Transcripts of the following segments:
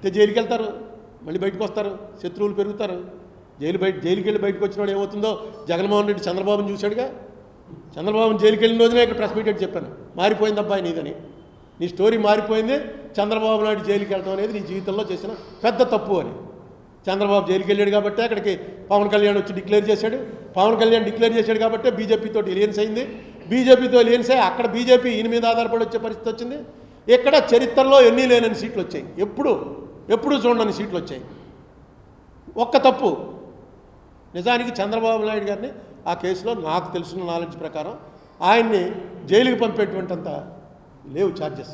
వెళ్తే జైలుకి వెళ్తారు, మళ్ళీ బయటకు వస్తారు, శత్రువులు పెరుగుతారు. జైలుకి వెళ్ళి బయటకు వచ్చినవాడు ఏమవుతుందో జగన్మోహన్ రెడ్డి చంద్రబాబుని చూశాడుగా. చంద్రబాబుని జైలుకి వెళ్ళిన రోజునే ఇక్కడ ప్రెస్ మీట్ పెట్టి చెప్పాను, మారిపోయింది అబ్బాయి నీదని, నీ స్టోరీ మారిపోయింది. చంద్రబాబు నాయుడు జైలుకి వెళ్ళడం అనేది నీ జీవితంలో చేసిన పెద్ద తప్పు అని. చంద్రబాబు జైలుకి వెళ్ళాడు కాబట్టి అక్కడికి పవన్ కళ్యాణ్ వచ్చి డిక్లేర్ చేశాడు. పవన్ కళ్యాణ్ డిక్లేర్ చేశాడు కాబట్టి బీజేపీతో ఎలియన్స్ అయింది. బీజేపీతో ఎలియన్స్ అయ్యి అక్కడ బీజేపీ ఈయన మీద ఆధారపడి వచ్చే పరిస్థితి వచ్చింది. ఇక్కడ చరిత్రలో ఎన్ని లేనని సీట్లు వచ్చాయి, ఎప్పుడు చూడని సీట్లు వచ్చాయి. ఒక్క తప్పు, నిజానికి చంద్రబాబు నాయుడు గారిని ఆ కేసులో నాకు తెలిసిన నాలెడ్జ్ ప్రకారం ఆయన్ని జైలుకి పంపేటువంటింత లేవు ఛార్జెస్.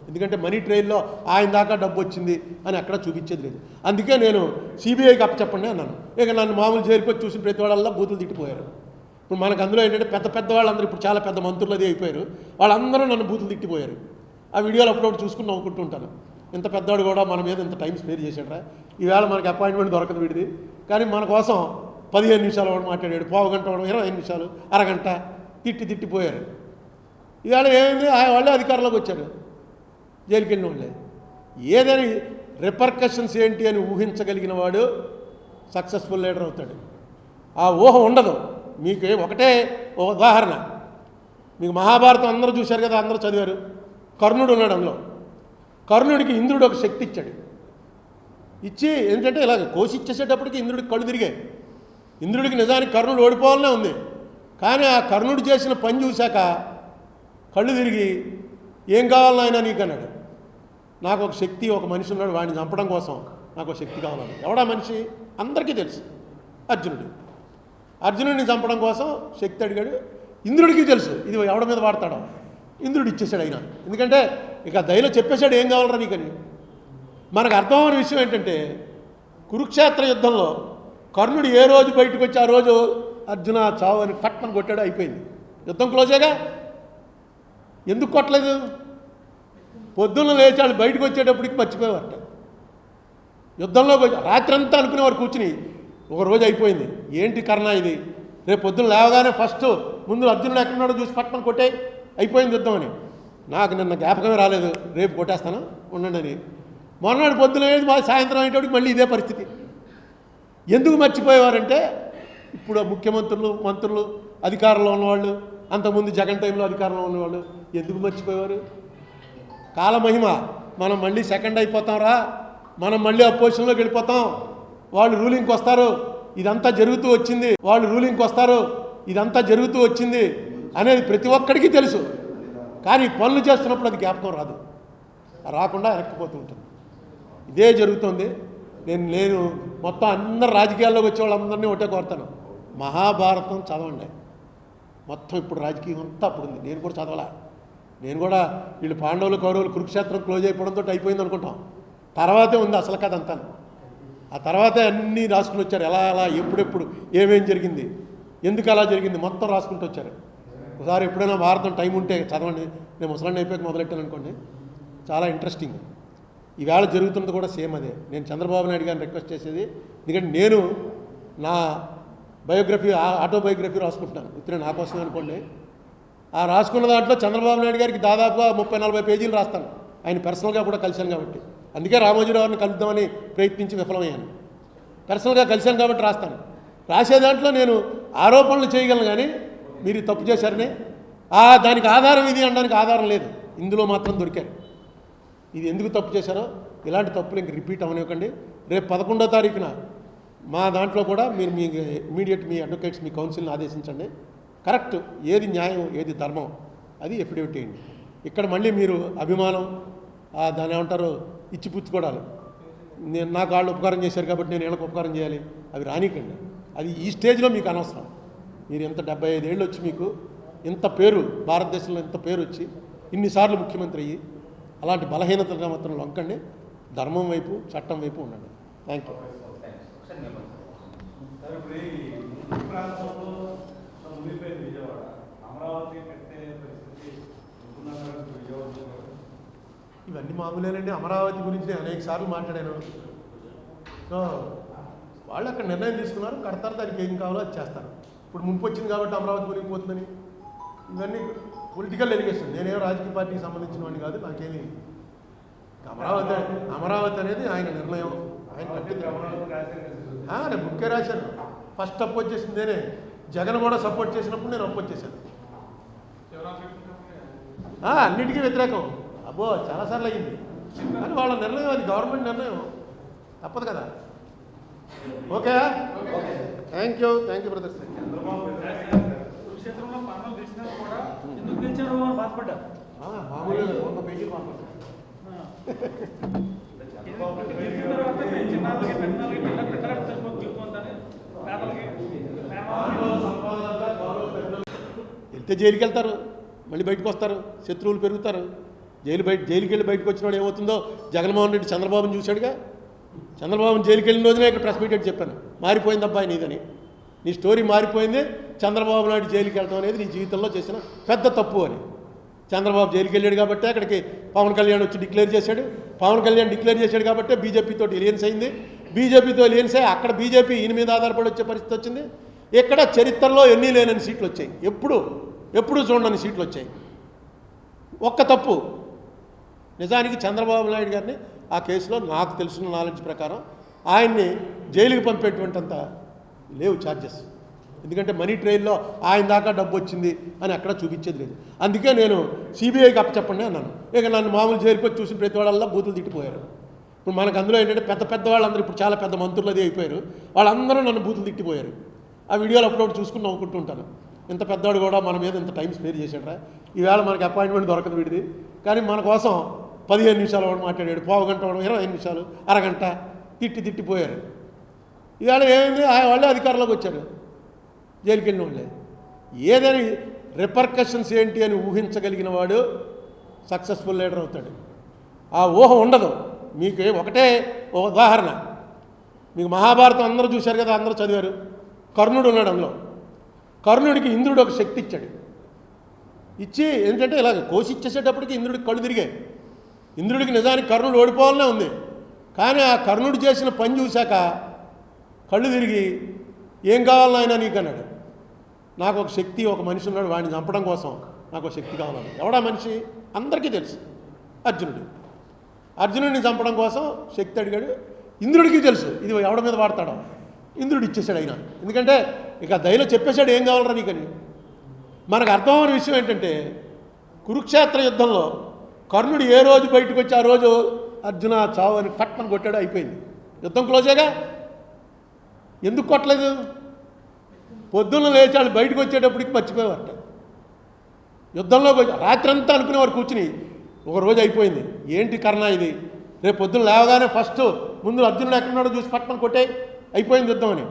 ఎందుకంటే మనీ ట్రైన్లో ఆయన దాకా డబ్బు వచ్చింది అని అక్కడ చూపించేది లేదు. అందుకే నేను సిబిఐకి అప్పచెప్పండి అన్నాను. ఇక నన్ను మామూలు జైలుకి వచ్చి చూసిన ప్రతి వాళ్ళల్లో బూతులు తిట్టిపోయారు. ఇప్పుడు మనకు అందులో ఏంటంటే పెద్ద వాళ్ళందరూ ఇప్పుడు చాలా పెద్ద మంత్రులు అది అయిపోయారు, వాళ్ళందరూ నన్ను బూతులు తిట్టిపోయారు. ఆ వీడియోలు అప్పుడప్పుడు చూసుకుని నవ్వుకుంటూ ఉంటాను. ఇంత పెద్దవాడు కూడా మన మీద ఇంత టైం స్పేర్ చేశాడు రా, ఈవేళ మనకి అపాయింట్మెంట్ దొరకదు వీడిది, కానీ మన కోసం 15 నిమిషాలు వాడు మాట్లాడాడు, పావు గంట వాడు 25 నిమిషాలు, అరగంట తిట్టిపోయారు. ఈవేళ ఏమైంది, వాళ్ళే అధికారంలోకి వచ్చారు, జైలుకి వెళ్ళిన వాళ్ళే. ఏదని రిపర్కషన్స్ ఏంటి అని ఊహించగలిగిన వాడు సక్సెస్ఫుల్ లీడర్ అవుతాడు. ఆ ఊహ ఉండదు. మీకు ఒకటే ఉదాహరణ, మీకు మహాభారతం అందరూ చూశారు కదా, అందరూ చదివారు. కర్ణుడు ఉన్నాడు అందులో. కర్ణుడికి ఇంద్రుడు ఒక శక్తి ఇచ్చాడు. ఇచ్చి ఏంటంటే ఇలాగ కోసి ఇచ్చేసేటప్పటికి ఇంద్రుడికి కళ్ళు తిరిగాయి. ఇంద్రుడికి నిజానికి కర్ణుడు ఓడిపోవాలనే ఉంది, కానీ ఆ కర్ణుడు చేసిన పని చూశాక కళ్ళు తిరిగి ఏం కావాలన్నా ఆయన నీకు అన్నాడు. నాకు ఒక శక్తి, ఒక మనిషి ఉన్నాడు, వాడిని చంపడం కోసం నాకు ఒక శక్తి కావాలని. ఎవడా మనిషి అందరికీ తెలుసు, అర్జునుడిని చంపడం కోసం శక్తి అడిగాడు. ఇంద్రుడికి తెలుసు ఇది ఎవడ మీద వాడతాడో, ఇంద్రుడు ఇచ్చేసాడు అయినా. ఎందుకంటే ఇక దయలో చెప్పేశాడు ఏం కావాలరా నీకని. మనకు అర్థమైన విషయం ఏంటంటే కురుక్షేత్ర యుద్ధంలో కర్ణుడు ఏ రోజు బయటకు వచ్చి ఆ రోజు అర్జున చావు అని పట్నం కొట్టాడు, అయిపోయింది, యుద్ధం క్లోజేగా. ఎందుకు కొట్టలేదు? పొద్దున్న లేచాడు, బయటకు వచ్చేటప్పటికి మర్చిపోయేవారట. యుద్ధంలో రాత్రి అంతా అనుకునేవారు కూర్చుని, ఒక రోజు అయిపోయింది, ఏంటి కర్ణ ఇది, రేపు పొద్దున్న లేవగానే ఫస్ట్ ముందు అర్జునుడు ఎక్కడున్నాడో చూసి పట్నం కొట్టే అయిపోయింది యుద్ధం అని. నాకు నిన్న జ్ఞాపకమే రాలేదు, రేపు కొట్టేస్తాను ఉండండి అని. మొన్నటి పొద్దున సాయంత్రం అయ్యేటప్పటికి మళ్ళీ ఇదే పరిస్థితి. ఎందుకు మర్చిపోయేవారంటే ఇప్పుడు ముఖ్యమంత్రులు, మంత్రులు, అధికారంలో ఉన్నవాళ్ళు, అంతకుముందు జగన్ టైంలో అధికారంలో ఉన్నవాళ్ళు ఎందుకు మర్చిపోయేవారు? కాలమహిమ, మనం మళ్ళీ సెకండ్ అయిపోతాం రా, మనం మళ్ళీ అపోజిషన్లోకి వెళ్ళిపోతాం, వాళ్ళు రూలింగ్కి వస్తారు, ఇదంతా జరుగుతూ వచ్చింది, వాళ్ళు రూలింగ్కి వస్తారు, ఇదంతా జరుగుతూ వచ్చింది అనేది ప్రతి ఒక్కడికి తెలుసు. కానీ పనులు చేస్తున్నప్పుడు అది జ్ఞాపకం రాదు, రాకుండా వెనక్కిపోతూ ఉంటుంది. ఇదే జరుగుతుంది. నేను మొత్తం అందరు రాజకీయాల్లోకి వచ్చే వాళ్ళందరినీ ఒకటే కోరుతాను, మహాభారతం చదవండి. మొత్తం ఇప్పుడు రాజకీయం అంతా అప్పుడు ఉంది. నేను కూడా చదవాలా, నేను కూడా వీళ్ళు పాండవులు కౌరవులు కురుక్షేత్రం క్లోజ్ అయిపోవడంతో అయిపోయింది అనుకుంటాం. తర్వాతే ఉంది అసలు కథ అంతా. ఆ తర్వాతే అన్నీ రాసుకుని వచ్చారు, ఎలా ఎప్పుడెప్పుడు ఏమేం జరిగింది, ఎందుకు అలా జరిగింది మొత్తం రాసుకుంటూ వచ్చారు. ఒకసారి ఎప్పుడైనా భారతం టైం ఉంటే చదవండి. నేను ముసలాన్ని అయిపోయాక మొదలెట్టాను అనుకోండి, చాలా ఇంట్రెస్టింగ్. ఈవేళ జరుగుతున్నది కూడా సేమ్ అదే. నేను చంద్రబాబు నాయుడు గారిని రిక్వెస్ట్ చేసేది, ఎందుకంటే నేను నా బయోగ్రఫీ, ఆటోబయోగ్రఫీ రాసుకుంటున్నాను, ఇతర నా కోసమే అనుకోండి. ఆ రాసుకున్న దాంట్లో చంద్రబాబు నాయుడు గారికి దాదాపుగా 30-40 పేజీలు రాస్తాను. ఆయన పర్సనల్గా కూడా కలిశాను కాబట్టి, అందుకే రామోజీరావుని కలుద్దామని ప్రయత్నించి విఫలమయ్యాను. పర్సనల్గా కలిశాను కాబట్టి రాస్తాను. రాసే దాంట్లో నేను ఆరోపణలు చేయగలను, కానీ మీరు తప్పు చేశారని దానికి ఆధారం ఇది అనడానికి ఆధారం లేదు. ఇందులో మాత్రం దొరికారు. ఇది ఎందుకు తప్పు చేశారో ఇలాంటి తప్పులు ఇంక రిపీట్ అవనివ్వకండి. రేపు 11వ తారీఖున మా దాంట్లో కూడా మీరు మీ ఇమీడియట్ మీ అడ్వకేట్స్, మీ కౌన్సిల్ని ఆదేశించండి. కరెక్ట్, ఏది న్యాయం, ఏది ధర్మం, అది ఎఫిడేవిట్ చేయండి. ఇక్కడ మళ్ళీ మీరు అభిమానం, దాని ఏమంటారు, ఇచ్చిపుచ్చుకోవడాలి. నాకు వాళ్ళు ఉపకారం చేశారు కాబట్టి నేను వీళ్ళకి ఉపకారం చేయాలి, అవి రానికండి. అది ఈ స్టేజ్లో మీకు అనవసరం. మీరు ఎంత 75 ఏళ్ళు వచ్చి మీకు ఇంత పేరు, భారతదేశంలో ఇంత పేరు వచ్చి ఇన్నిసార్లు ముఖ్యమంత్రి అయ్యి అలాంటి బలహీనతగా మాత్రం లొంకండి. ధర్మం వైపు, చట్టం వైపు ఉండండి. Thank you. ఇవన్నీ మామూలేనండి. అమరావతి గురించి నేను అనేక సార్లు మాట్లాడాను. సో వాళ్ళు అక్కడ నిర్ణయం తీసుకున్నారు, కడతారు, దానికి ఏం కావాలో అది చేస్తారు. ఇప్పుడు ముంపు వచ్చింది కాబట్టి అమరావతి మునిగిపోతుందని ఇవన్నీ పొలిటికల్ ఎలిగేషన్. నేనేం రాజకీయ పార్టీకి సంబంధించిన వాడిని కాదు, నాకేమీ అమరావతి అమరావతి అనేది ఆయన నిర్ణయం. ఆయన నేను బుక్కే రాశాను. ఫస్ట్ అపోజ్ చేసింది నేనే. జగన్ కూడా సపోర్ట్ చేసినప్పుడు నేను అపోజ్ చేశాను. అన్నిటికీ వ్యతిరేకం. అబ్బో చాలాసార్లు అయ్యింది. కానీ వాళ్ళ నిర్ణయం, అది గవర్నమెంట్ నిర్ణయం, తప్పదు కదా. Okay, thank you brothers. మామూలుగా ఒక పేజీ వెళ్తే జైలుకి వెళ్తారు, మళ్ళీ బయటకు వస్తారు, శత్రువులు పెరుగుతారు. జైలుకి వెళ్ళి బయటకు వచ్చిన వాడు ఏమవుతుందో జగన్మోహన్ రెడ్డి చంద్రబాబుని చూశాడుగా. చంద్రబాబుని జైలుకి వెళ్ళిన రోజునే ఇక్కడ ప్రెస్ మీట్ చెప్పాను, మారిపోయింది అబ్బాయి నీదని. నీ స్టోరీ మారిపోయింది. చంద్రబాబు నాయుడు జైలుకి వెళ్ళడం అనేది నీ జీవితంలో చేసిన పెద్ద తప్పు అని. చంద్రబాబు జైలుకి వెళ్ళాడు కాబట్టి అక్కడికి పవన్ కళ్యాణ్ వచ్చి డిక్లేర్ చేశాడు. పవన్ కళ్యాణ్ డిక్లేర్ చేశాడు కాబట్టి బీజేపీతో ఎలియన్స్ అయింది. బీజేపీతో ఎలియన్స్ అయ్యి అక్కడ బీజేపీ ఈయన మీద ఆధారపడి వచ్చే పరిస్థితి వచ్చింది. ఇక్కడ చరిత్రలో ఎన్ని లేనని సీట్లు వచ్చాయి, ఎప్పుడు చూడని సీట్లు వచ్చాయి. ఒక్క తప్పు. నిజానికి చంద్రబాబు నాయుడు గారిని ఆ కేసులో నాకు తెలిసిన నాలెడ్జ్ ప్రకారం ఆయన్ని జైలుకి పంపేటువంటింత లేవు ఛార్జెస్. ఎందుకంటే మనీ ట్రైల్లో ఆయన దాకా డబ్బు వచ్చింది అని అక్కడ చూపించేది లేదు. అందుకే నేను సిబిఐకి అప్పచెప్పండి అన్నాను. ఇక నన్ను మామూలు జైలుకి వచ్చి చూసిన ప్రతి వాళ్ళల్లో బూతులు తిట్టిపోయారు. ఇప్పుడు మనకు అందులో ఏంటంటే పెద్ద వాళ్ళందరూ ఇప్పుడు చాలా పెద్ద మంత్రులు అది అయిపోయారు. వాళ్ళందరూ నన్ను బూతులు తిట్టిపోయారు. ఆ వీడియోలు అప్లోడ్ చూసుకుని నవ్వుకుంటూ ఉంటాను. ఇంత పెద్దవాడు కూడా మన మీద ఇంత టైం స్పేర్ చేశాడరా. ఈవేళ మనకి అపాయింట్మెంట్ దొరకదు వీడిది, కానీ మన కోసం 15 నిమిషాలు వాడు మాట్లాడాడు, పావు గంట వాడు 25 నిమిషాలు, అరగంట తిట్టిపోయారు. ఈవేళ ఏమైంది, వాళ్ళే అధికారంలోకి వచ్చారు, జైలుకి వెళ్ళిన వాళ్ళే. ఏదైనా రిపర్కషన్స్ ఏంటి అని ఊహించగలిగిన వాడు సక్సెస్ఫుల్ లీడర్ అవుతాడు. ఆ ఊహ ఉండదు. మీకు ఒకటే ఉదాహరణ, మీకు మహాభారతం అందరూ చూశారు కదా, అందరూ చదివారు. కర్ణుడు ఉన్నాడు అందులో. కర్ణుడికి ఇంద్రుడు ఒక శక్తి ఇచ్చాడు. ఇచ్చి ఏంటంటే ఇలాగ కోసి ఇచ్చేసేటప్పటికి ఇంద్రుడికి కళ్ళు తిరిగాయి. ఇంద్రుడికి నిజానికి కర్ణుడు ఓడిపోవాలనే ఉంది, కానీ ఆ కర్ణుడు చేసిన పని చూశాక కళ్ళు తిరిగి ఏం కావాలని ఆయన నీకు అన్నాడు. నాకు ఒక శక్తి, ఒక మనిషి ఉన్నాడు, వాడిని చంపడం కోసం నాకు ఒక శక్తి కావాలని. ఎవడా మనిషి అందరికీ తెలుసు, అర్జునుడిని చంపడం కోసం శక్తి అడిగాడు. ఇంద్రుడికి తెలుసు ఇది ఎవడ మీద వాడతాడో. ఇంద్రుడు ఇచ్చేసాడు ఆయన. ఎందుకంటే ఇక దయలో చెప్పేశాడు ఏం కావాలరా నీకని. మనకు అర్థమైన విషయం ఏంటంటే కురుక్షేత్ర యుద్ధంలో కర్ణుడు ఏ రోజు బయటకు వచ్చి ఆ రోజు అర్జున చావు అని పట్టణం కొట్టాడు, అయిపోయింది. యుద్ధం క్లోజేగా. ఎందుకు కొట్టలేదు? పొద్దున్న లేచాడు, బయటకు వచ్చేటప్పటికి మర్చిపోయేవారట. యుద్ధంలో రాత్రి అంతా అనుకునేవారు కూర్చుని, ఒక రోజు అయిపోయింది. ఏంటి కర్ణ ఇది, రేపు పొద్దున్న లేవగానే ఫస్ట్ ముందు అర్జునుడు ఎక్కడున్నాడో చూసి పట్టణం కొట్టే అయిపోయింది యుద్ధం అని.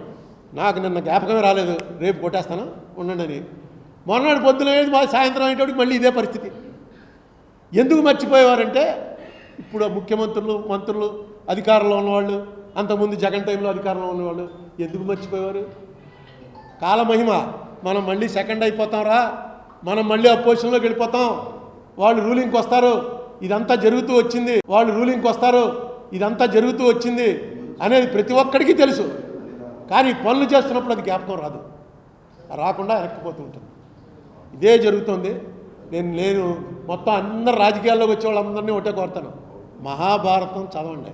నాకు నిన్న జ్ఞాపకమే రాలేదు, రేపు కొట్టేస్తాను ఉండండి అని. మొన్నటి పొద్దున సాయంత్రం అయ్యేటప్పటికి మళ్ళీ ఇదే పరిస్థితి. ఎందుకు మర్చిపోయేవారంటే ఇప్పుడు ముఖ్యమంత్రులు, మంత్రులు, అధికారంలో ఉన్నవాళ్ళు, అంతకుముందు జగన్ టైంలో అధికారంలో ఉన్నవాళ్ళు ఎందుకు మర్చిపోయేవారు? కాలమహిమ. మనం మళ్ళీ సెకండ్ అయిపోతాంరా, మనం మళ్ళీ అపోజిషన్లోకి వెళ్ళిపోతాం, వాళ్ళు రూలింగ్కి వస్తారు, ఇదంతా జరుగుతూ వచ్చింది, వాళ్ళు రూలింగ్కి వస్తారు, ఇదంతా జరుగుతూ వచ్చింది అనేది ప్రతి ఒక్కడికి తెలుసు. కానీ పనులు చేస్తున్నప్పుడు అది జ్ఞాపకం రాదు, రాకుండా వెనక్కిపోతూ ఉంటుంది. ఇదే జరుగుతుంది. నేను మొత్తం అందరు రాజకీయాల్లోకి వచ్చే వాళ్ళందరినీ ఒకటే కోరుతాను, మహాభారతం చదవండి.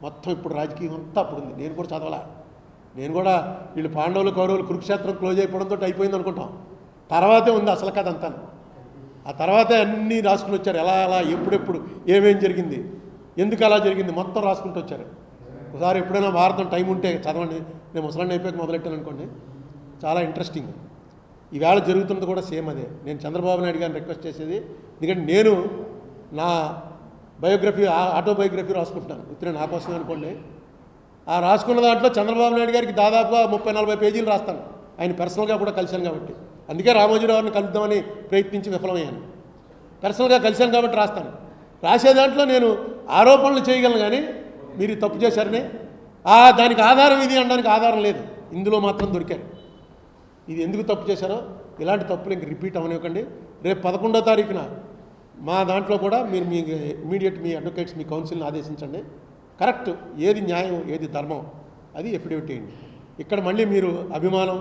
మొత్తం ఇప్పుడు రాజకీయం అంతా అప్పుడు ఉంది. నేను కూడా చదవాలా. నేను కూడా వీళ్ళు పాండవులు, కౌరవులు, కురుక్షేత్రం క్లోజ్ అయిపోవడంతో అయిపోయింది అనుకుంటాం. తర్వాతే ఉంది అసలు కథ అంతా. ఆ తర్వాతే అన్నీ రాసుకుని వచ్చారు. ఎలా ఎప్పుడెప్పుడు ఏమేం జరిగింది, ఎందుకు అలా జరిగింది మొత్తం రాసుకుంటూ వచ్చారు. ఒకసారి ఎప్పుడైనా భారతం టైం ఉంటే చదవండి. నేను ముసలాన్ని అయిపోయాక మొదలెట్టాను అనుకోండి, చాలా ఇంట్రెస్టింగ్. ఈవేళ జరుగుతున్నది కూడా సేమ్ అదే. నేను చంద్రబాబు నాయుడు గారిని రిక్వెస్ట్ చేసేది, ఎందుకంటే నేను నా బయోగ్రఫీ, ఆటోబయోగ్రఫీ రాసుకుంటున్నాను, ఇతనే నా కోసమే అనుకోండి. ఆ రాసుకున్న దాంట్లో చంద్రబాబు నాయుడు గారికి దాదాపుగా 30-40 పేజీలు రాస్తాను. ఆయన పర్సనల్గా కూడా కలిశాను కాబట్టి. అందుకే రామోజీరావుని కలుద్దామని ప్రయత్నించి విఫలమయ్యాను. పర్సనల్గా కలిశాను కాబట్టి రాస్తాను. రాసే దాంట్లో నేను ఆరోపణలు చేయగలను, కానీ మీరు తప్పు చేశారని దానికి ఆధారం ఇది అనడానికి ఆధారం లేదు. ఇందులో మాత్రం దొరికారు. ఇది ఎందుకు తప్పు చేశారో ఇలాంటి తప్పులు ఇంక రిపీట్ అవనివ్వకండి. రేపు 11వ తారీఖున మా దాంట్లో కూడా మీరు మీ ఇమీడియట్ మీ అడ్వకేట్స్, మీ కౌన్సిల్ని ఆదేశించండి. కరెక్ట్, ఏది న్యాయం, ఏది ధర్మం, అది ఎఫిడవిట్ చేయండి. ఇక్కడ మళ్ళీ మీరు అభిమానం,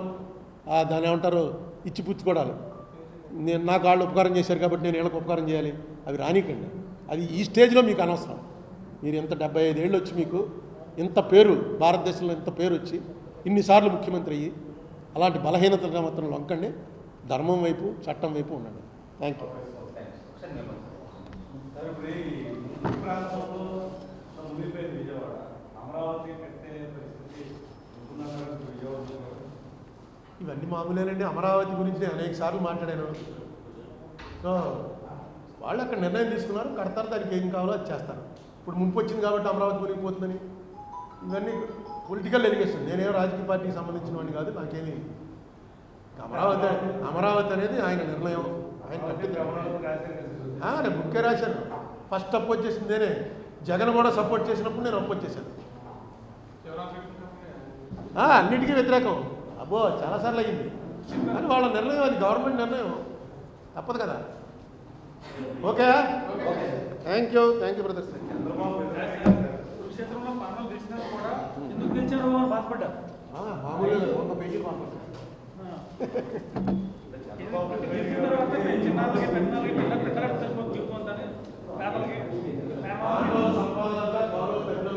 దాన్ని ఏమంటారు, ఇచ్చిపుచ్చుకోవడాలు, నాకు వాళ్ళు ఉపకారం చేశారు కాబట్టి నేను వీళ్ళకి ఉపకారం చేయాలి, అవి రానికండి. అది ఈ స్టేజ్లో మీకు అనవసరం. మీరు ఇంత 75 ఏళ్ళు వచ్చి మీకు ఇంత పేరు, భారతదేశంలో ఇంత పేరు వచ్చి ఇన్నిసార్లు ముఖ్యమంత్రి అయ్యి అలాంటి బలహీనతలు మాత్రం లొంకండి. ధర్మం వైపు, చట్టం వైపు ఉండండి. Thank you. ఇవన్నీ మామూలేనండి. అమరావతి గురించి నేను అనేక సార్లు మాట్లాడాను. సో వాళ్ళు అక్కడ నిర్ణయం తీసుకున్నారు, కడతారు, దానికి ఏం కావాలో అది చేస్తారు. ఇప్పుడు ముంపు వచ్చింది కాబట్టి అమరావతి మునిగిపోతుందని ఇవన్నీ పొలిటికల్ ఎలిగేషన్. నేనేం రాజకీయ పార్టీకి సంబంధించిన వాడిని కాదు, నాకేమి. అమరావతి అనేది ఆయన నిర్ణయం, ఆయన కట్టింది. నేను బుక్కే రాశాను. ఫస్ట్ అపోజ్ చేసింది నేనే. జగన్ కూడా సపోర్ట్ చేసినప్పుడు నేను అపోజ్ చేశాను. అన్నిటికీ వ్యతిరేకం. అబ్బో చాలాసార్లు అయ్యింది. కానీ వాళ్ళ నిర్ణయం, అది గవర్నమెంట్ నిర్ణయం, తప్పదు కదా. Okay, thank you brothers. మామూలుగా ఒక పేజీ బాధపడ్డా.